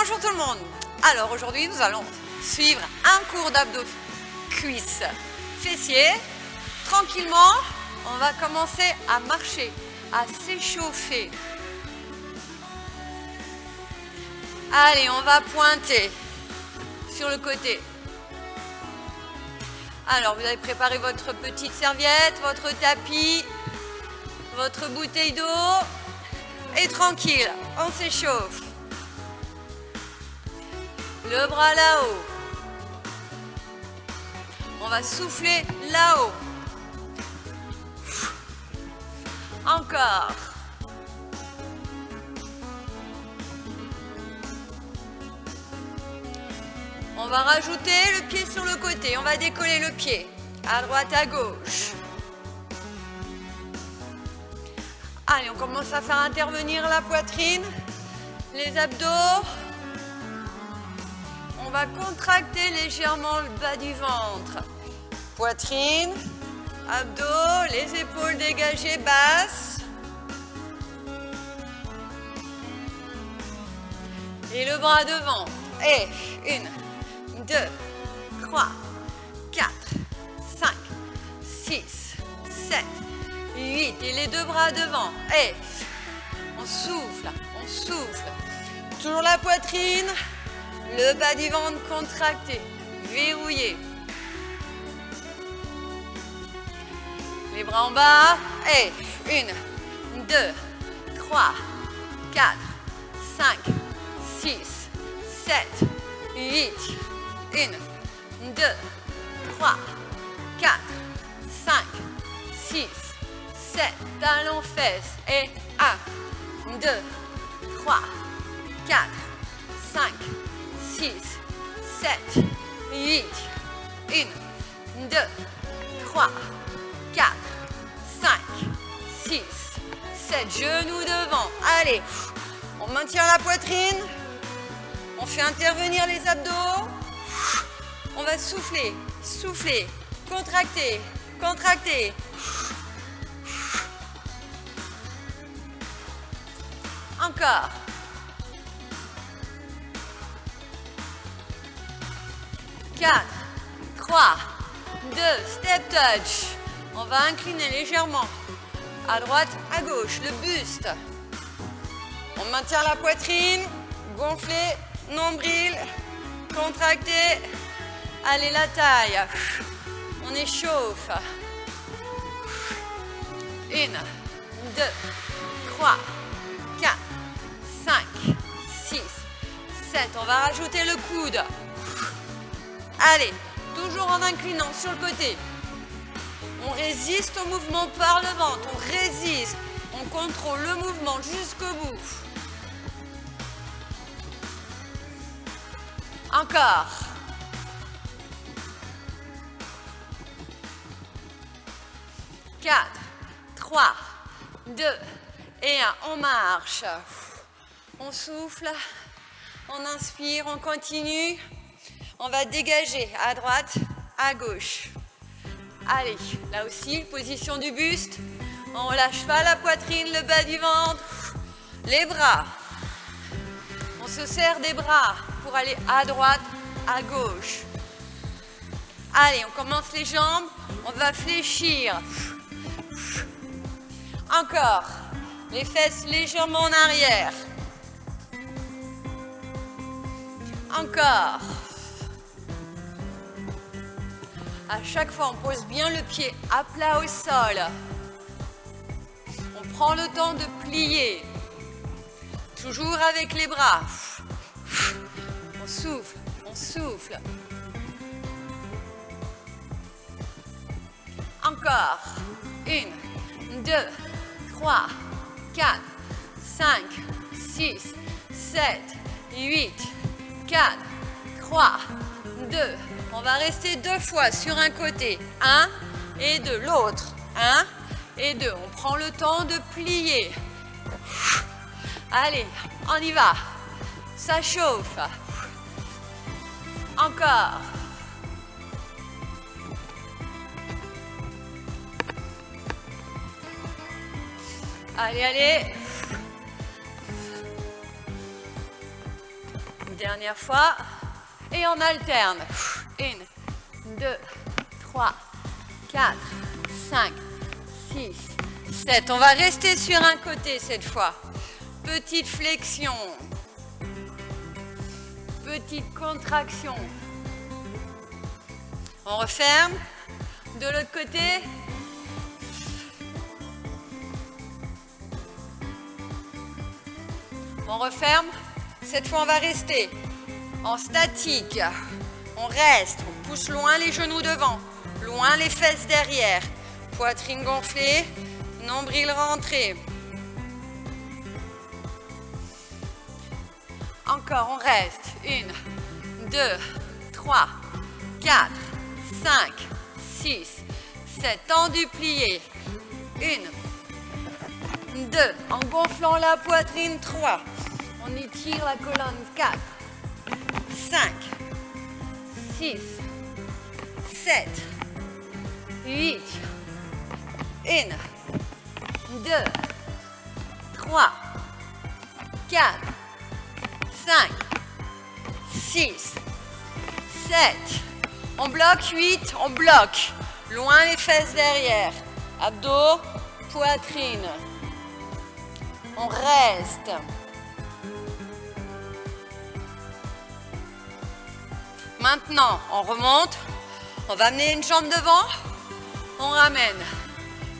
bonjour tout le monde. Alors aujourd'hui nous allons suivre un cours d'abdos cuisses fessiers. Tranquillement, on va commencer à marcher, à s'échauffer. Allez, on va pointer sur le côté. Alors vous avez préparé votre petite serviette, votre tapis, votre bouteille d'eau et tranquille, on s'échauffe. Le bras là-haut. On va souffler là-haut. Encore. On va rajouter le pied sur le côté. On va décoller le pied. À droite, à gauche. Allez, on commence à faire intervenir la poitrine, les abdos. On va contracter légèrement le bas du ventre. Poitrine, abdos, les épaules dégagées, basses. Et le bras devant. Et 1, 2, 3, 4, 5, 6, 7, 8. Et les deux bras devant. Et on souffle, on souffle. Toujours la poitrine. Le bas du ventre contracté, verrouillé. Les bras en bas. Et 1, 2, 3, 4, 5, 6, 7, 8. 1, 2, 3, 4, 5, 6, 7. Talons fesses. Et 1, 2, 3, 4, 5, 6, 7, 8, 1, 2, 3, 4, 5, 6, 7, genoux devant. Allez, on maintient la poitrine, on fait intervenir les abdos, on va souffler, souffler, contracter, contracter. Encore. 4, 3, 2, step touch. On va incliner légèrement à droite, à gauche, le buste. On maintient la poitrine, gonfler, nombril, contracter. Allez, la taille. On échauffe. 1, 2, 3, 4, 5, 6, 7. On va rajouter le coude. Allez, toujours en inclinant sur le côté. On résiste au mouvement par le ventre, on résiste. On contrôle le mouvement jusqu'au bout. Encore. Quatre, 3, 2 et 1. On marche. On souffle, on inspire, on continue. On va dégager à droite, à gauche. Allez, là aussi, position du buste. On relâche pas la poitrine, le bas du ventre. Les bras. On se serre des bras pour aller à droite, à gauche. Allez, on commence les jambes. On va fléchir. Encore. Les fesses légèrement en arrière. Encore. À chaque fois, on pose bien le pied à plat au sol. On prend le temps de plier. Toujours avec les bras. On souffle, on souffle. Encore. 1, 2, 3, 4, 5, 6, 7, 8, 4, 3, 2. On va rester 2 fois sur un côté. 1 et 2. L'autre. 1 et 2. On prend le temps de plier. Allez, on y va. Ça chauffe. Encore. Allez, allez. Dernière fois. Et on alterne. 1, 2, 3, 4, 5, 6, 7. On va rester sur un côté cette fois. Petite flexion. Petite contraction. On referme. De l'autre côté. On referme. Cette fois, on va rester en statique. On reste. On pousse loin les genoux devant. Loin les fesses derrière. Poitrine gonflée. Nombril rentré. Encore, on reste. 1, 2, 3, 4, 5, 6, 7. Tendu, plié. 1, 2. En gonflant la poitrine. 3. On étire la colonne. 4, 5, 6, 7, 8. 1, 2, 3, 4, 5, 6, 7. On bloque 8, on bloque. Loin les fesses derrière. Abdos, poitrine. On reste. Maintenant, on remonte. On va amener une jambe devant. On ramène.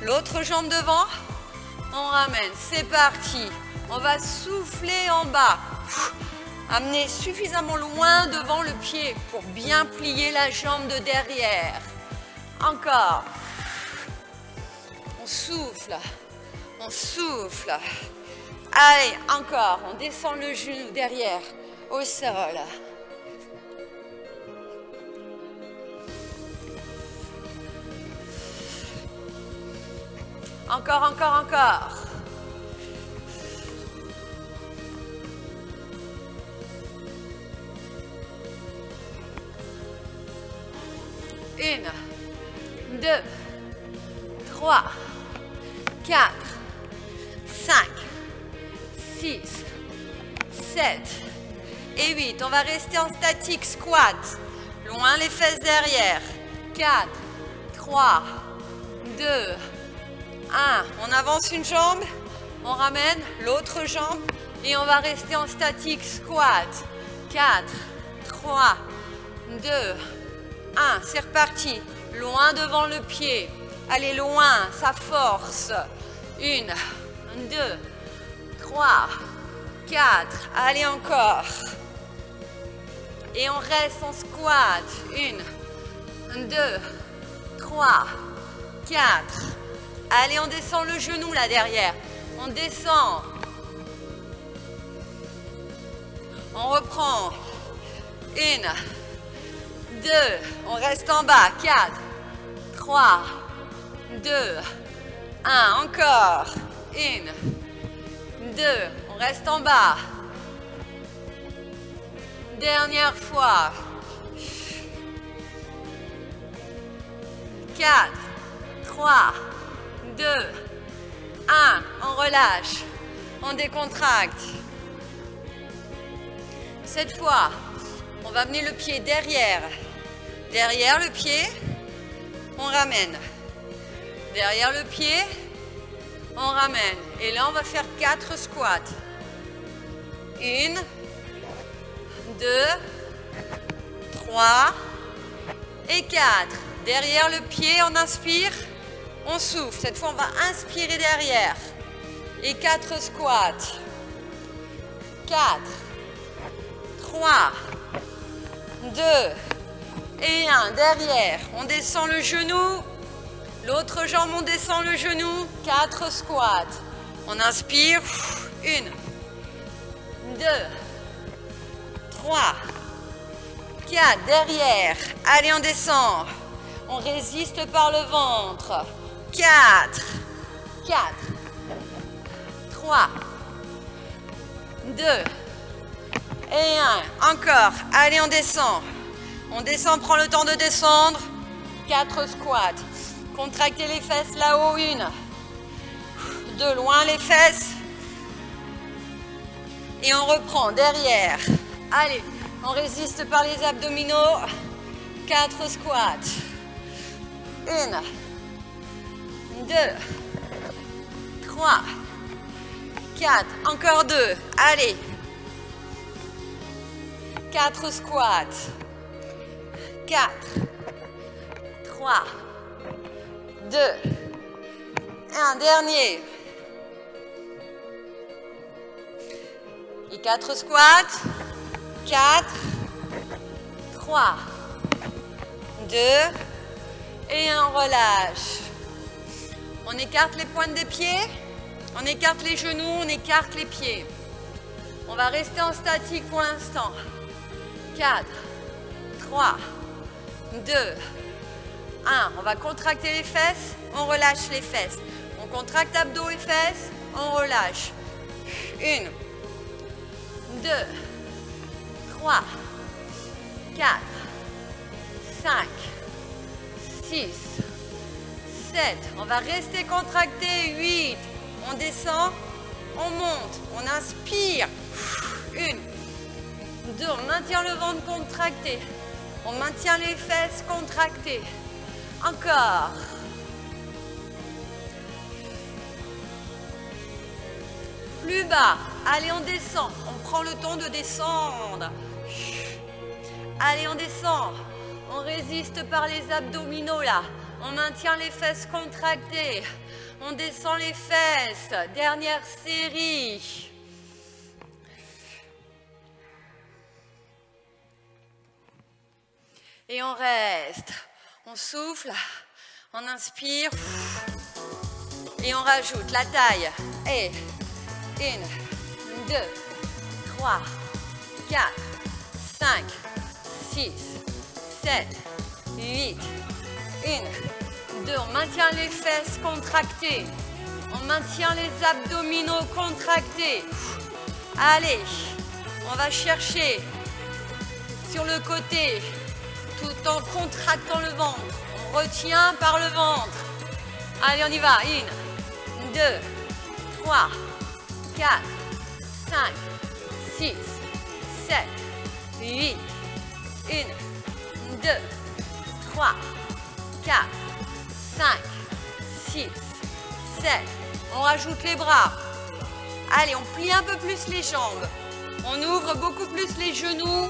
L'autre jambe devant. On ramène. C'est parti. On va souffler en bas. Amener suffisamment loin devant le pied pour bien plier la jambe de derrière. Encore. On souffle. On souffle. Allez, encore. On descend le genou derrière au sol. Encore, encore, encore. Une, 2, 3, 4, 5, 6, 7 et 8. On va rester en statique squat. Loin les fesses derrière. 4, 3, 2, 1. On avance une jambe. On ramène l'autre jambe. Et on va rester en statique squat. 4, 3, 2, 1. C'est reparti. Loin devant le pied. Allez loin. Ça force. 1, 2, 3, 4. Allez encore. Et on reste en squat. 1, 2, 3, 4. Allez, on descend le genou là derrière. On descend. On reprend. 1, 2. On reste en bas. 4, 3, 2, 1. Encore. 1, 2. On reste en bas. Dernière fois. 4, 3, 2, 1. On relâche. On décontracte. Cette fois, on va amener le pied derrière. Derrière le pied, on ramène. Derrière le pied, on ramène. Et là, on va faire 4 squats. 1, 2, 3 et 4. Derrière le pied, on inspire, on souffle. Cette fois, on va inspirer derrière. Et 4 squats. 4, 3, 2 et 1. Derrière, on descend le genou. L'autre jambe, on descend le genou. 4 squats. On inspire. 1, 2, 3, 4. Derrière. Allez, on descend. On résiste par le ventre. 4, 3, 2 et 1. Encore. Allez, on descend. On descend, prend le temps de descendre. 4 squats. Contractez les fesses là-haut. 1, 2, loin les fesses. Et on reprend derrière. Allez, on résiste par les abdominaux. 4 squats. 1, 2, 3, 4. Encore 2. Allez. 4 squats. 4, 3, 2, 1. Dernier. Et 4 squats. 4, 3, 2, et 1, relâche. On écarte les pointes des pieds, on écarte les genoux, on écarte les pieds. On va rester en statique pour l'instant. 4, 3, 2, 1. On va contracter les fesses, on relâche les fesses. On contracte abdos et fesses, on relâche. 1, 2, 3, 4, 5, 6, 7. On va rester contracté. 8. On descend, on monte, on inspire. 1, 2. On maintient le ventre contracté. On maintient les fesses contractées. Encore. Plus bas. Allez, on descend. On prend le temps de descendre. Allez, on descend. On résiste par les abdominaux là. On maintient les fesses contractées. On descend les fesses. Dernière série. Et on reste. On souffle. On inspire. Et on rajoute la taille. Et 1, 2, 3, 4, 5, 6, 7, 8, 1, 2. On maintient les fesses contractées. On maintient les abdominaux contractés. Allez, on va chercher sur le côté tout en contractant le ventre. On retient par le ventre. Allez, on y va. 1, 2, 3, 4, 5, 6, 7, 8, 1, 2, 3, 4, 5, 6, 7. On rajoute les bras. Allez, on plie un peu plus les jambes. On ouvre beaucoup plus les genoux,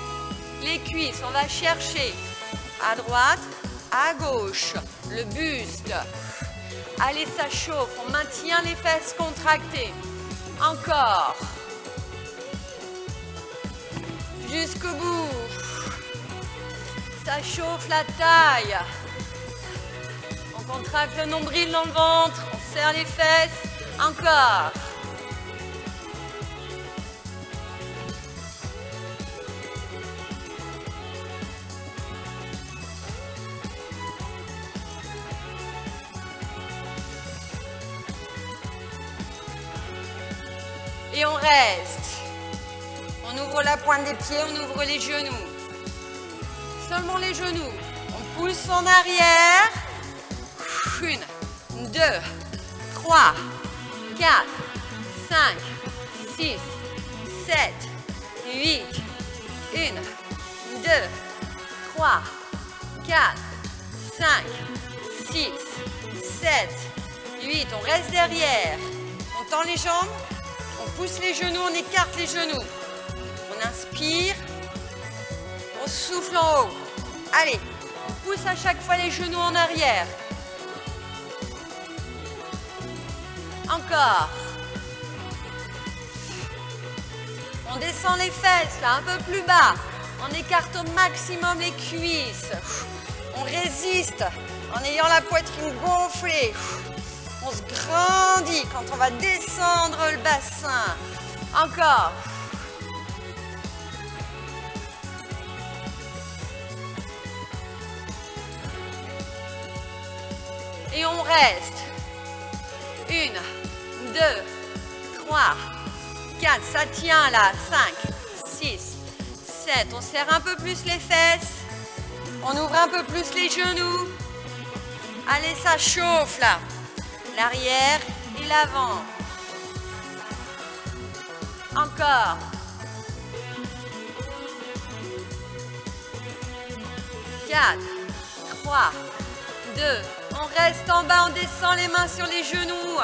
les cuisses. On va chercher à droite, à gauche, le buste. Allez, ça chauffe. On maintient les fesses contractées. Encore. Jusqu'au bout. Ça chauffe la taille. On contracte le nombril dans le ventre. On serre les fesses. Encore. Et on reste. On ouvre la pointe des pieds, on ouvre les genoux. Seulement les genoux. On pousse en arrière. 1, 2, 3, 4, 5, 6, 7, 8, 1, 2, 3, 4, 5, 6, 7, 8. On reste derrière. On tend les jambes. On pousse les genoux, on écarte les genoux. On inspire. On souffle en haut. Allez, on pousse à chaque fois les genoux en arrière. Encore. On descend les fesses, là, un peu plus bas. On écarte au maximum les cuisses. On résiste en ayant la poitrine gonflée. On se grandit quand on va descendre le bassin. Encore. Et on reste. 1, 2, 3, 4. Ça tient là. 5, 6, 7. On serre un peu plus les fesses. On ouvre un peu plus les genoux. Allez, ça chauffe là. L'arrière et l'avant. 4, 3, 2. On reste en bas, on descend les mains sur les genoux.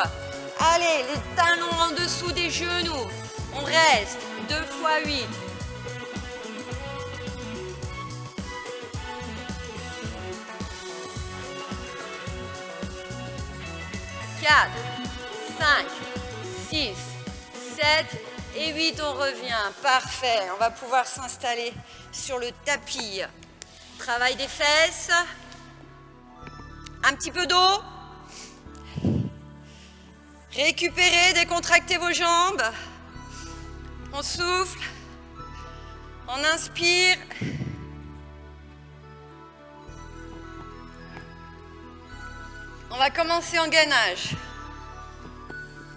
Allez, les talons en dessous des genoux. On reste. 2 fois 8. 4, 5, 6, 7 et 8. On revient. Parfait. On va pouvoir s'installer sur le tapis. Travail des fesses. Un petit peu d'eau. Récupérez, décontractez vos jambes. On souffle. On inspire. On va commencer en gainage.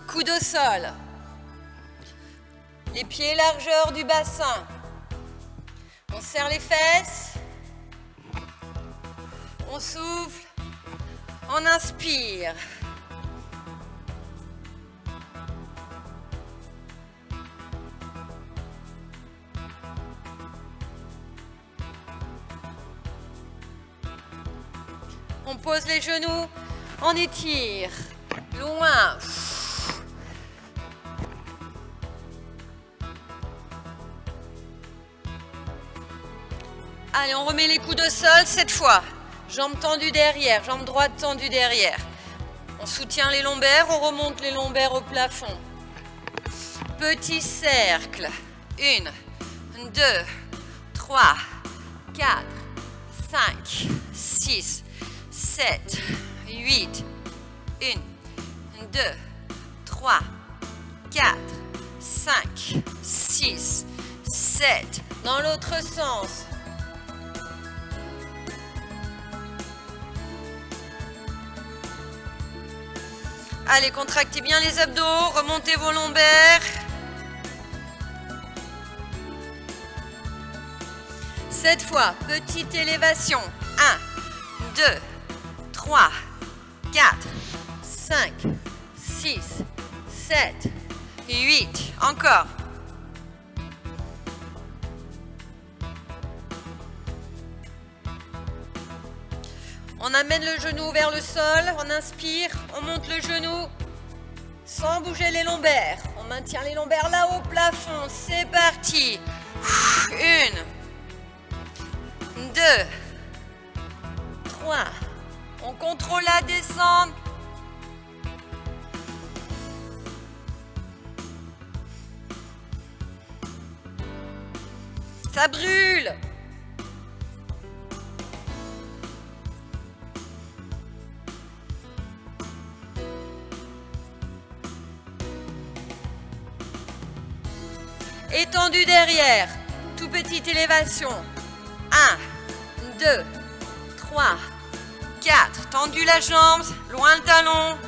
Coude au sol. Les pieds largeur du bassin. On serre les fesses. On souffle. On inspire. On pose les genoux. On étire. Loin. Allez, on remet les coudes au sol cette fois. Jambes tendues derrière, jambes droites tendues derrière. On soutient les lombaires, on remonte les lombaires au plafond. Petit cercle. 1, 2, 3, 4, 5, 6, 7, 8. 1, 2, 3, 4, 5, 6, 7. Dans l'autre sens. Allez, contractez bien les abdos, remontez vos lombaires. Cette fois, petite élévation. 1, 2, 3, 4, 5, 6, 7, 8. Encore. On amène le genou vers le sol, on inspire, on monte le genou sans bouger les lombaires. On maintient les lombaires là au plafond, c'est parti. 1, 2, 3. On contrôle la descente. Ça brûle. Étendu derrière, tout petite élévation. 1, 2, 3, 4. Tendu la jambe, loin le talon.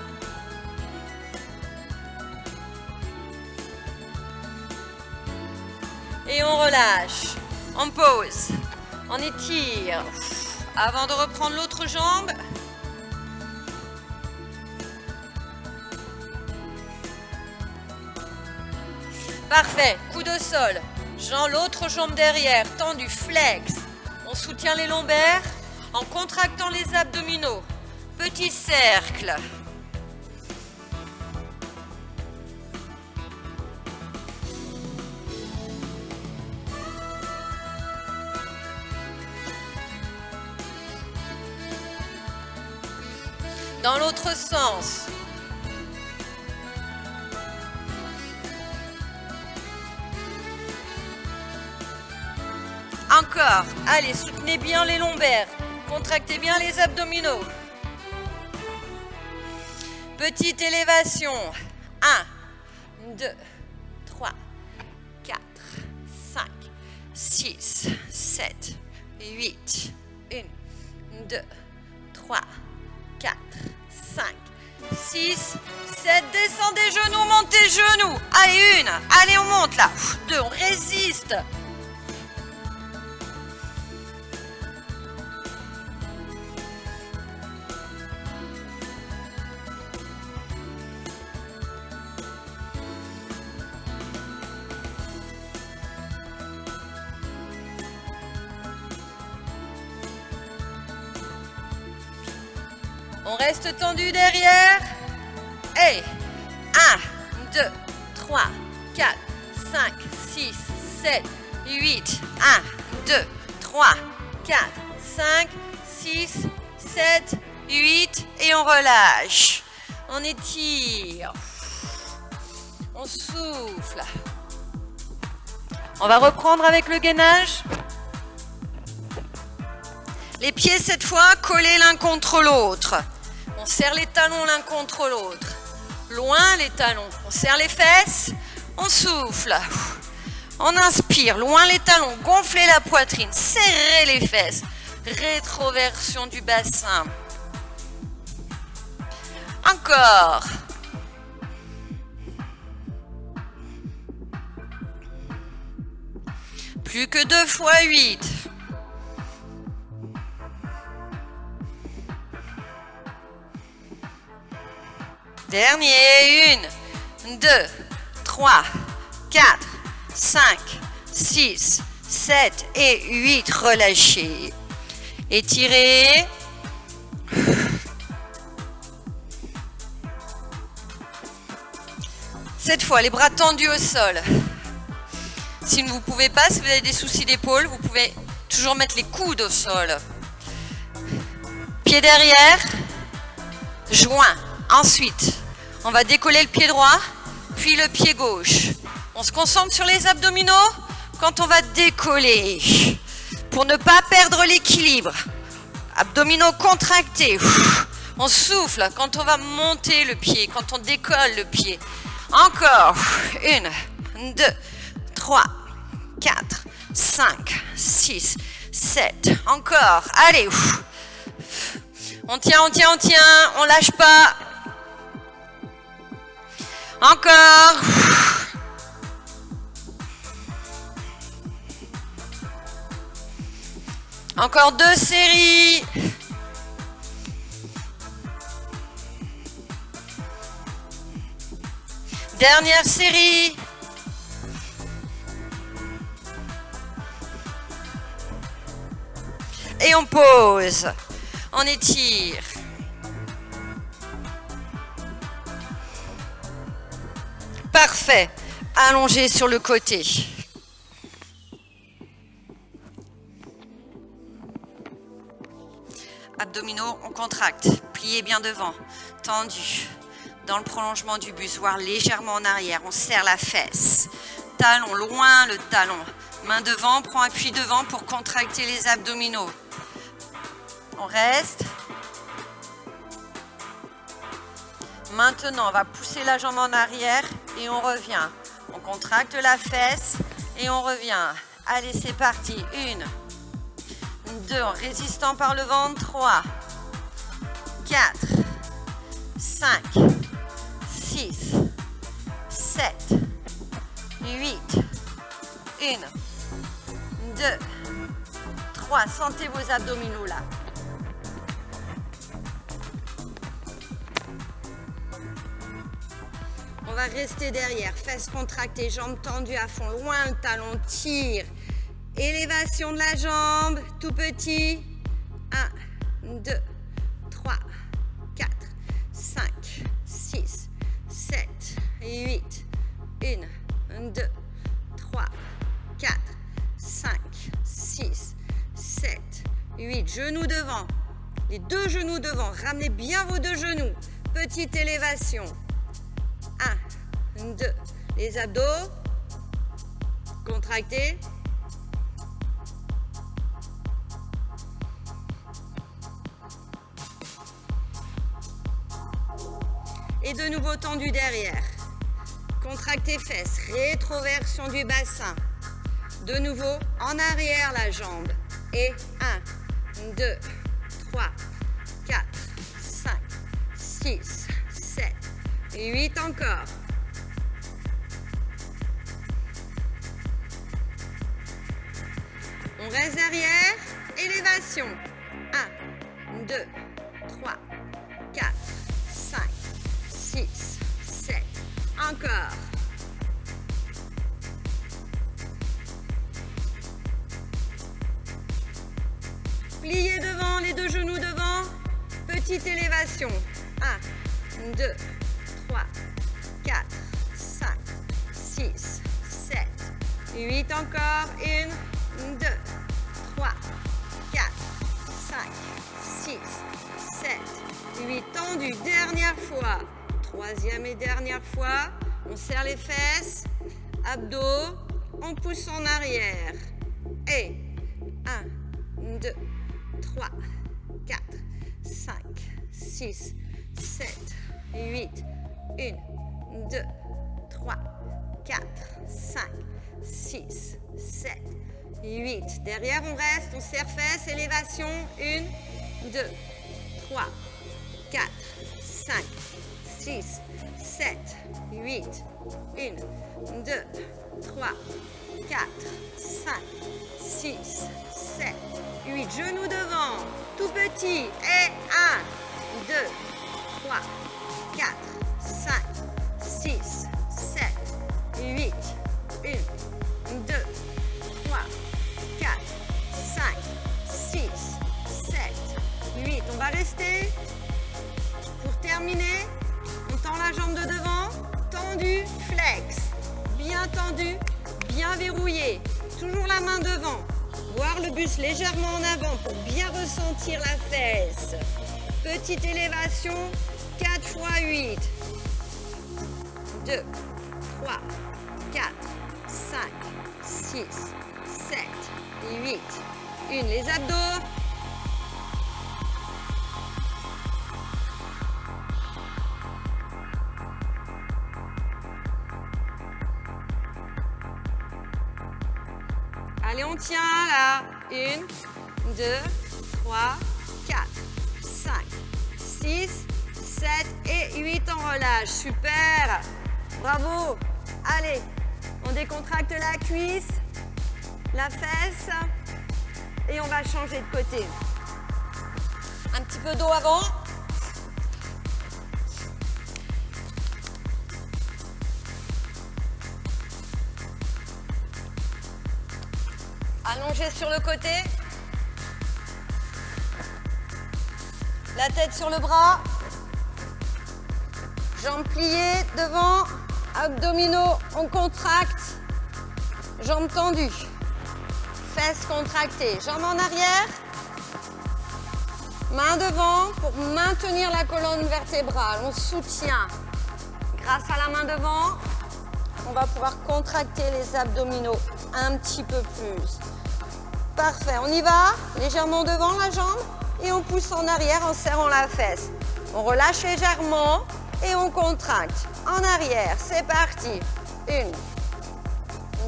Et on relâche. On pose. On étire. Avant de reprendre l'autre jambe. Parfait, coude au sol, l'autre jambe derrière, tendue, flex. On soutient les lombaires en contractant les abdominaux. Petit cercle. Dans l'autre sens. Encore. Allez, soutenez bien les lombaires. Contractez bien les abdominaux. Petite élévation. 1, 2, 3, 4, 5, 6, 7, 8. 1, 2, 3, 4, 5, 6, 7. Descendez genoux, montez genoux. Allez, 1. Allez, on monte là. 2, on résiste. On reste tendu derrière. Et 1, 2, 3, 4, 5, 6, 7, 8. 1, 2, 3, 4, 5, 6, 7, 8. Et on relâche. On étire. On souffle. On va reprendre avec le gainage. Les pieds cette fois collés l'un contre l'autre. On serre les talons l'un contre l'autre. Loin les talons. On serre les fesses. On souffle. On inspire. Loin les talons. Gonflez la poitrine. Serrez les fesses. Rétroversion du bassin. Encore. Plus que 2 fois 8. Dernier. 1, 2, 3, 4, 5, 6, 7 et 8. Relâchez. Étirez. Cette fois, les bras tendus au sol. Si vous ne pouvez pas, si vous avez des soucis d'épaule, vous pouvez toujours mettre les coudes au sol. Pied derrière, joint. Ensuite, on va décoller le pied droit, puis le pied gauche. On se concentre sur les abdominaux quand on va décoller, pour ne pas perdre l'équilibre. Abdominaux contractés. On souffle quand on va monter le pied, quand on décolle le pied. Encore. 1, 2, 3, 4, 5, 6, 7. Encore. Allez. On tient, on tient, on tient. On lâche pas. Encore. Encore 2 séries. Dernière série. Et on pose. On étire. Parfait. Allongé sur le côté. Abdominaux, on contracte. Pliez bien devant. Tendu. Dans le prolongement du buste, voire légèrement en arrière. On serre la fesse. Talon, loin le talon. Main devant, prends appui devant pour contracter les abdominaux. On reste. Maintenant, on va pousser la jambe en arrière et on revient. On contracte la fesse et on revient. Allez, c'est parti. 1, 2, en résistant par le ventre. 3, 4, 5, 6, 7, 8, 1, 2, 3. Sentez vos abdominaux là. On va rester derrière, fesses contractées, jambes tendues à fond, loin le talon, tire. Élévation de la jambe, tout petit. 1, 2, 3, 4, 5, 6, 7, 8. 1, 2, 3, 4, 5, 6, 7, 8. Genoux devant. Les 2 genoux devant. Ramenez bien vos 2 genoux. Petite élévation. 1, 2. Les abdos. Contractés. Et de nouveau tendu derrière. Contractez fesses. Rétroversion du bassin. De nouveau en arrière la jambe. Et 1, 2, 3, 4, 5, 6, 7, 8 encore. On reste derrière. Élévation. 1, 2, 3, 4, 5, 6, 7. Encore. Pliez devant, les 2 genoux devant. Petite élévation. 1, 2, 3, 4, 5, 6, 7, 8 encore. 1, 2, 3, 4, 5, 6, 7, 8. Tendu. Dernière fois. Troisième et dernière fois. On serre les fesses. Abdos. On pousse en arrière. Et 1, 2, 3, 4, 5, 6, 7, 8. 1, 2, 3, 4, 5, 6, 7, 8. Derrière, on reste, on serre fesses, élévation. 1, 2, 3, 4, 5, 6, 7, 8. 1, 2, 3, 4, 5, 6, 7, 8. Genoux devant, tout petit. Et 1, 2, 3, 4, 5, 6, 7, 8. 1, 2, 3, 4, 5, 6, 7, 8. On va rester. Pour terminer, on tend la jambe de devant, tendu, flex. Bien tendu, bien verrouillé. Toujours la main devant. Voir le buste légèrement en avant pour bien ressentir la fesse. Petite élévation, 4 x 8. 2, 3, 4, 5, 6, 7, 8. 1, les abdos. Allez, on tient là. 1, 2, 3, 4, 5, 6, 7 et 8. On relâche. Super. Bravo. Allez, on décontracte la cuisse, la fesse et on va changer de côté. Un petit peu d'eau avant. Allongé sur le côté. La tête sur le bras. Jambes pliées devant. Abdominaux, on contracte. Jambes tendues. Fesses contractées. Jambes en arrière. Main devant pour maintenir la colonne vertébrale. On soutient. Grâce à la main devant, on va pouvoir contracter les abdominaux un petit peu plus. Parfait, on y va. Légèrement devant la jambe et on pousse en arrière en serrant la fesse. On relâche légèrement et on contracte. En arrière, c'est parti. 1,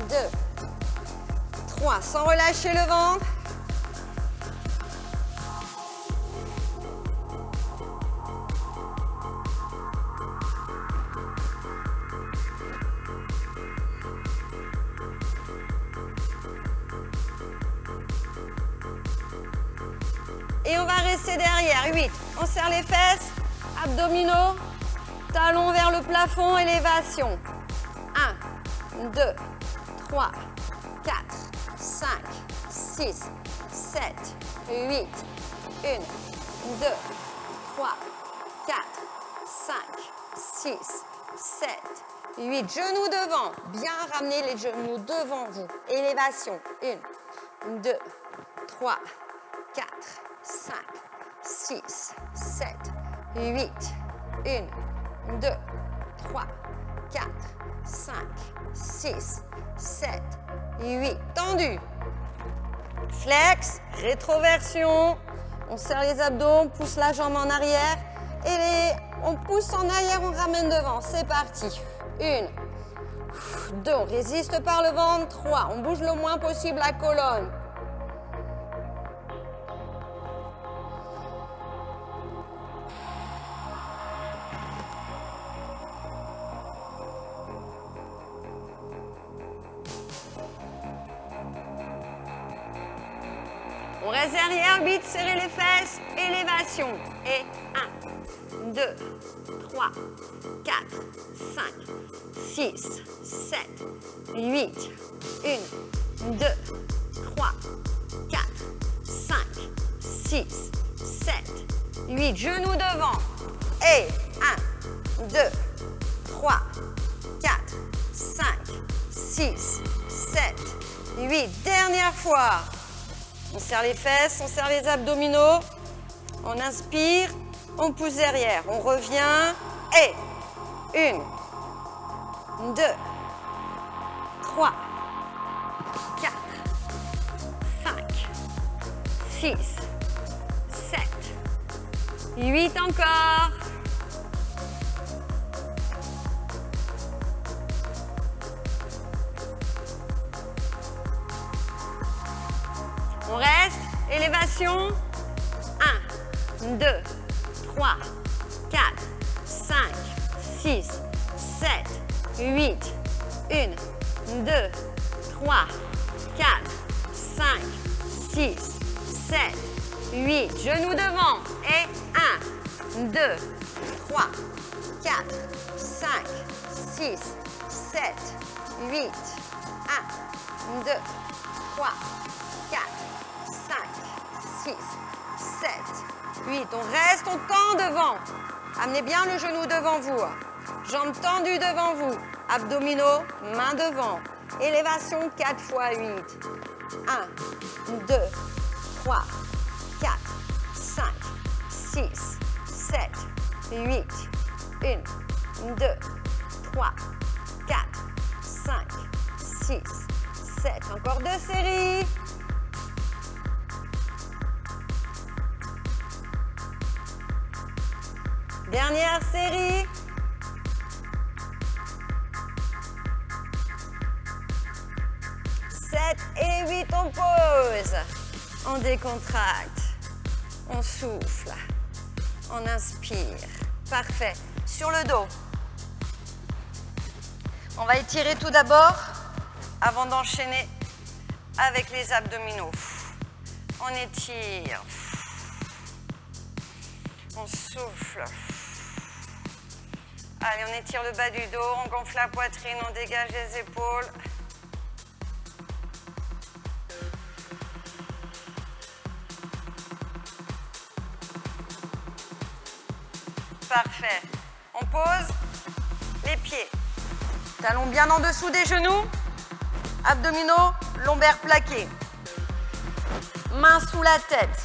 2, 3. Sans relâcher le ventre. Et on va rester derrière. 8. On serre les fesses. Abdominaux. Talons vers le plafond. Élévation. 1, 2, 3, 4, 5, 6, 7, 8. 1, 2, 3, 4, 5, 6, 7, 8. Genoux devant. Bien ramener les genoux devant vous. Élévation. 1, 2, 3, 4, 5, 6, 7, 8. 1, 2, 3, 4, 5, 6, 7, 8. Tendu. Flex, rétroversion. On serre les abdos, on pousse la jambe en arrière. Et on pousse en arrière, on ramène devant. C'est parti. 1, 2, on résiste par le ventre. 3, on bouge le moins possible la colonne. On reste derrière, 8, serrez les fesses, élévation. Et 1, 2, 3, 4, 5, 6, 7, 8. 1, 2, 3, 4, 5, 6, 7, 8, genoux devant. Et 1, 2, 3, 4, 5, 6, 7, 8. Dernière fois. On serre les fesses, on serre les abdominaux. On inspire, on pousse derrière. On revient. Et 1, 2, 3, 4, 5, 6, 7, 8 encore. On reste, élévation. 1, 2, 3, 4, 5, 6, 7, 8. 1, 2, 3, 4, 5, 6, 7, 8. Genoux devant. Et 1, 2, 3, 4, 5, 6, 7, 8. 1, 2, 3, 4, 5, 6, 7, 8. On reste, on tend devant. Amenez bien le genou devant vous. Jambes tendues devant vous. Abdominaux, main devant. Élévation 4 x 8. 1, 2, 3, 4, 5, 6, 7, 8. 1, 2, 3, 4, 5, 6, 7. Encore 2 séries. Dernière série. 7 et 8, on pose. On décontracte. On souffle. On inspire. Parfait. Sur le dos. On va étirer tout d'abord avant d'enchaîner avec les abdominaux. On étire. On souffle. Allez, on étire le bas du dos, on gonfle la poitrine, on dégage les épaules. Parfait. On pose les pieds. Talons bien en dessous des genoux. Abdominaux, lombaires plaqués. Mains sous la tête.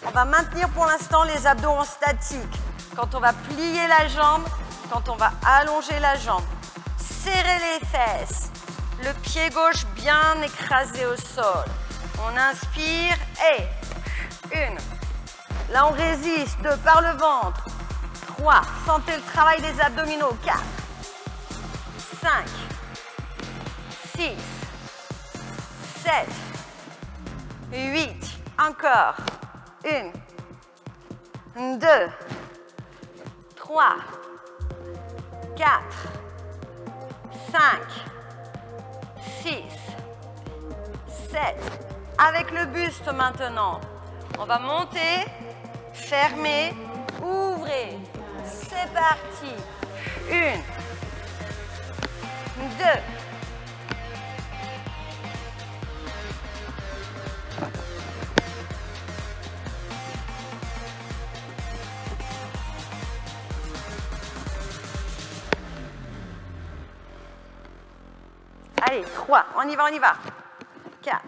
On va maintenir pour l'instant les abdos en statique. Quand on va plier la jambe, quand on va allonger la jambe. Serrer les fesses. Le pied gauche bien écrasé au sol. On inspire et 1. Là, on résiste par le ventre. 3. Sentez le travail des abdominaux. 4. 5. 6. 7. 8. Encore. 1. 2. 3. 4. 5. 6. 7. Avec le buste maintenant. On va monter. Fermez, ouvrez, c'est parti. 1, 2. Allez, 3, on y va. 4,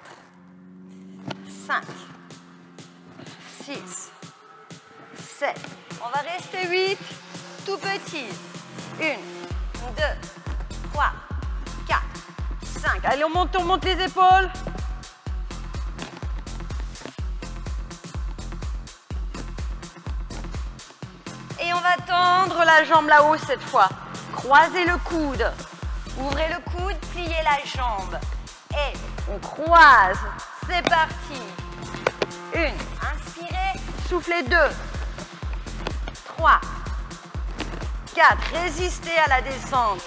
5, 6, 7. On va rester 8, tout petit. 1, 2, 3, 4, 5. Allez, on monte les épaules. Et on va tendre la jambe là-haut cette fois. Croisez le coude. Ouvrez le coude, pliez la jambe. Et on croise. C'est parti. 1, inspirez, soufflez 2. 3, 4, résistez à la descente.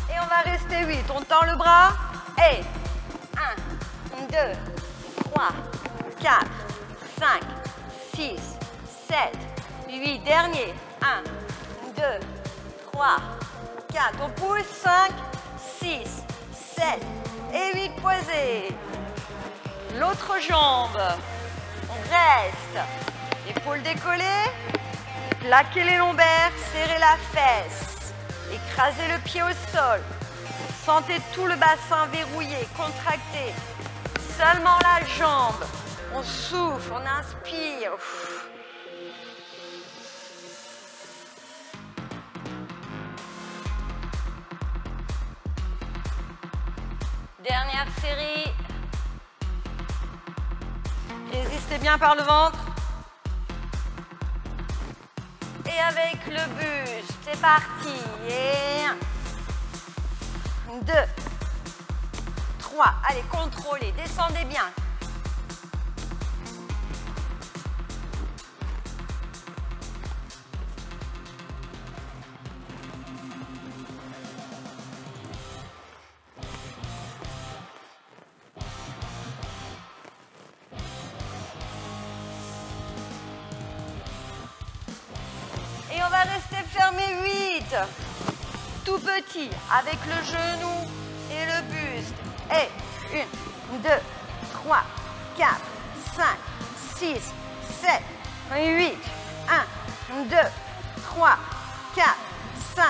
Et on va rester 8. On tend le bras. Et 1, 2, 3, 4, 5, 6, 7, 8. Dernier. 1, 2, 3, 4. On pousse. 5, 6, 7 et 8. Posez. L'autre jambe. On reste. Épaules décollées. Plaquez les lombaires. Serrez la fesse. Écrasez le pied au sol. Sentez tout le bassin verrouillé, contracté. Seulement la jambe. On souffle, on inspire. Dernière série. Résistez bien par le ventre. Et avec le buste, c'est parti. Et 1, 2, 3. Allez, contrôlez, descendez bien. Et on va rester fermé 8. Tout petit, avec le genou et le buste. Et 1, 2, 3, 4, 5, 6, 7, 8. 1, 2, 3, 4, 5,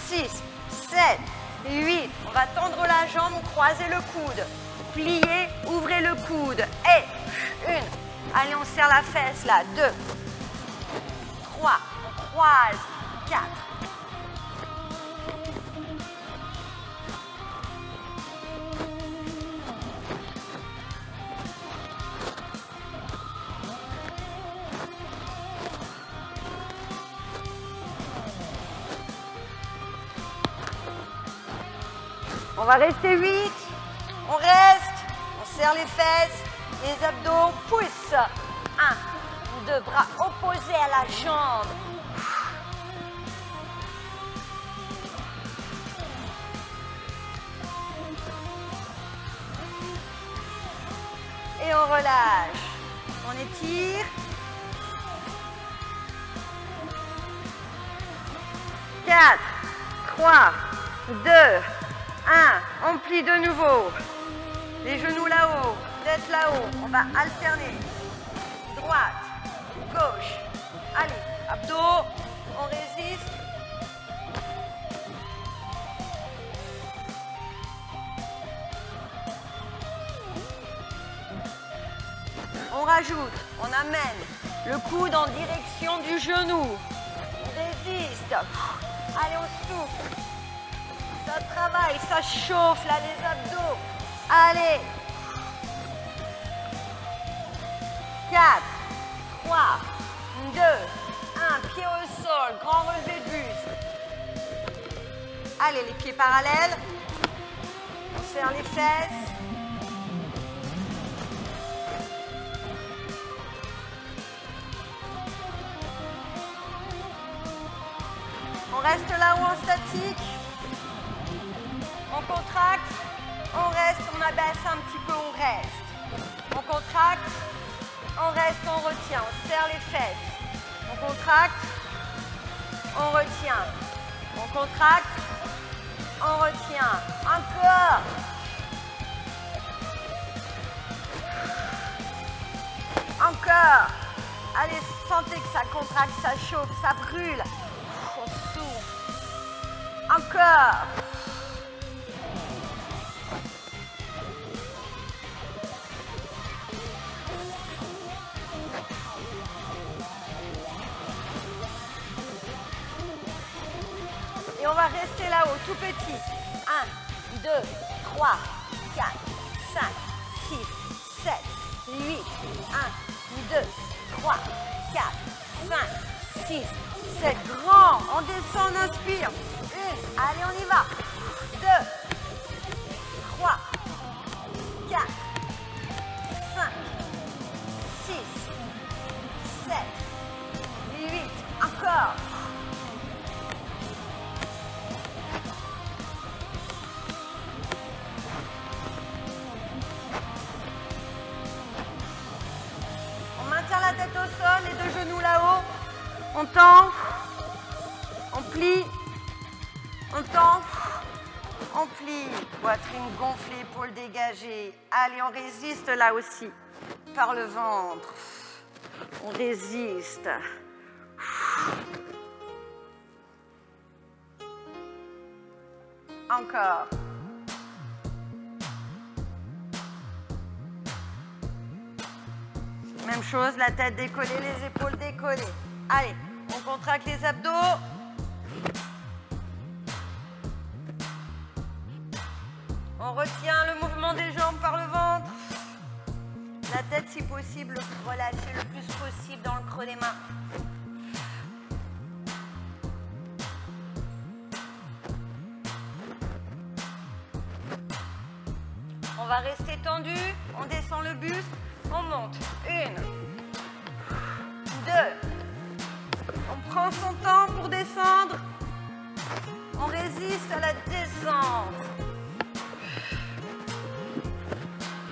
6, 7, 8. On va tendre la jambe, croiser le coude. Pliez, ouvrez le coude. Et 1. Allez, on serre la fesse là. 2, 3, on croise. 4. On va rester 8. On reste. On serre les fesses, les abdos. Pousse. 1, 2, bras opposés à la jambe. Et on relâche. On étire. 4, 3, 2, 1. On plie de nouveau. Les genoux là-haut, tête là-haut. On va alterner. Droite, gauche. Allez, abdos. On résiste. On rajoute, on amène le coude en direction du genou. On résiste. Allez, on souffle. Ça travaille, ça chauffe là les abdos. Allez. 4, 3, 2, 1. Pied au sol, grand relevé de buste. Allez, les pieds parallèles. On serre les fesses. On reste là-haut en statique. On contracte. On reste, on abaisse un petit peu, on reste. On contracte. On reste, on retient. On serre les fesses. On contracte. On retient. On contracte. On retient. Encore. Encore. Allez, sentez que ça contracte, ça chauffe, ça brûle. On souffle. Encore. Et on va rester là-haut, tout petit. 1, 2, 3, 4, 5, 6, 7, 8. 1, 2, 3, 4, 5, 6, 7. Grand. On descend, on inspire. 1. Allez, on y va. 2, 3, 4, 5, 6, 7, 8. Encore. On tend, on plie, on tend, on plie. Poitrine gonflée, épaules dégagées. Allez, on résiste là aussi, par le ventre. On résiste. Encore. Même chose, la tête décollée, les épaules décollées. Allez, on contracte les abdos. On retient le mouvement des jambes par le ventre. La tête, si possible, relâchez le plus possible dans le creux des mains. On va rester tendu. On descend le buste. On monte. 1, 2. On prend son temps pour descendre. On résiste à la descente.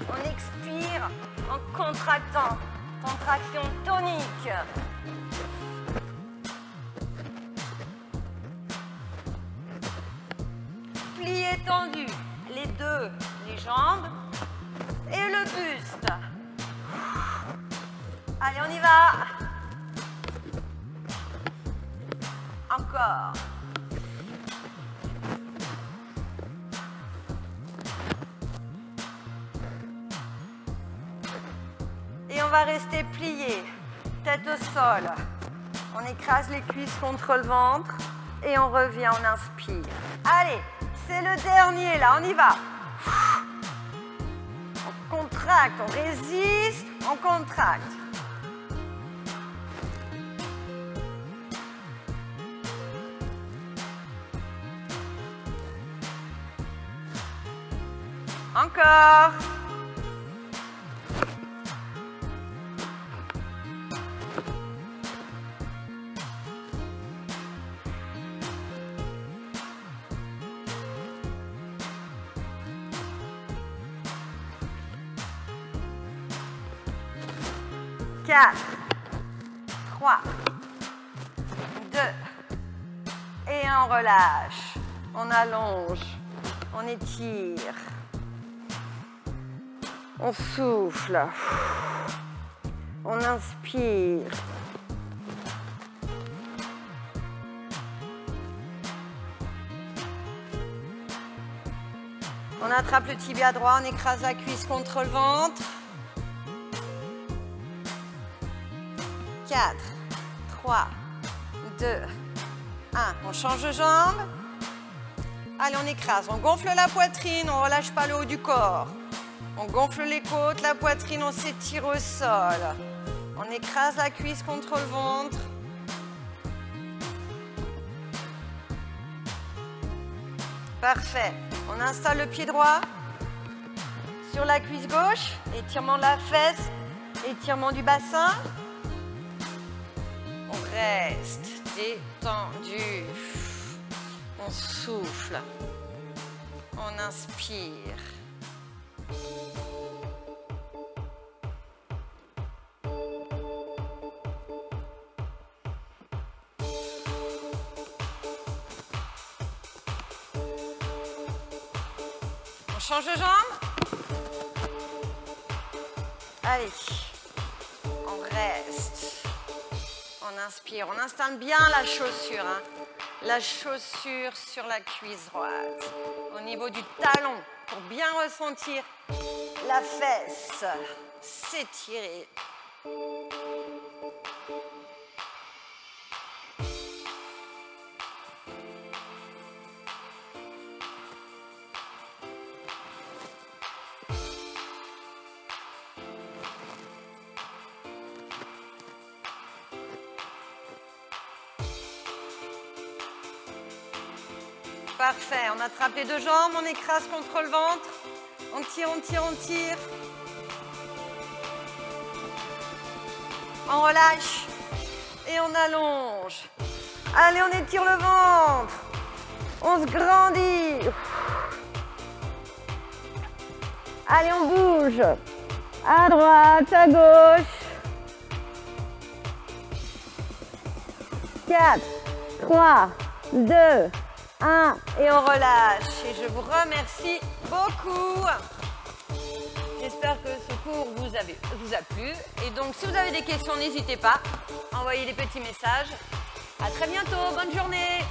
On expire en contractant. Contraction tonique. Plié tendu. Les deux, les jambes et le buste. Allez, on y va. Encore. Et on va rester plié, tête au sol. On écrase les cuisses contre le ventre et on revient, on inspire. Allez, c'est le dernier là, on y va. On contracte, on résiste, on contracte. Encore. Quatre, 3, 2, et on relâche. On allonge, on étire. On souffle. On inspire. On attrape le tibia droit, on écrase la cuisse contre le ventre. 4, 3, 2, 1. On change de jambe. Allez, on écrase. On gonfle la poitrine, on ne relâche pas le haut du corps. On gonfle les côtes, la poitrine, on s'étire au sol. On écrase la cuisse contre le ventre. Parfait. On installe le pied droit sur la cuisse gauche. Étirement de la fesse, étirement du bassin. On reste détendu. On souffle. On inspire. On change de jambe. Allez, on reste. On inspire. On installe bien la chaussure. Hein. La chaussure sur la cuisse droite. Au niveau du talon, pour bien ressentir la fesse. S'étirer. Parfait, on attrape les deux jambes, on écrase contre le ventre. On tire, on tire, on tire. On relâche et on allonge. Allez, on étire le ventre. On se grandit. Allez, on bouge. À droite, à gauche. 4, 3, 2, 1. Et on relâche. Et je vous remercie beaucoup. J'espère que ce cours vous a plu. Et donc, si vous avez des questions, n'hésitez pas. Envoyez des petits messages. À très bientôt. Bonne journée.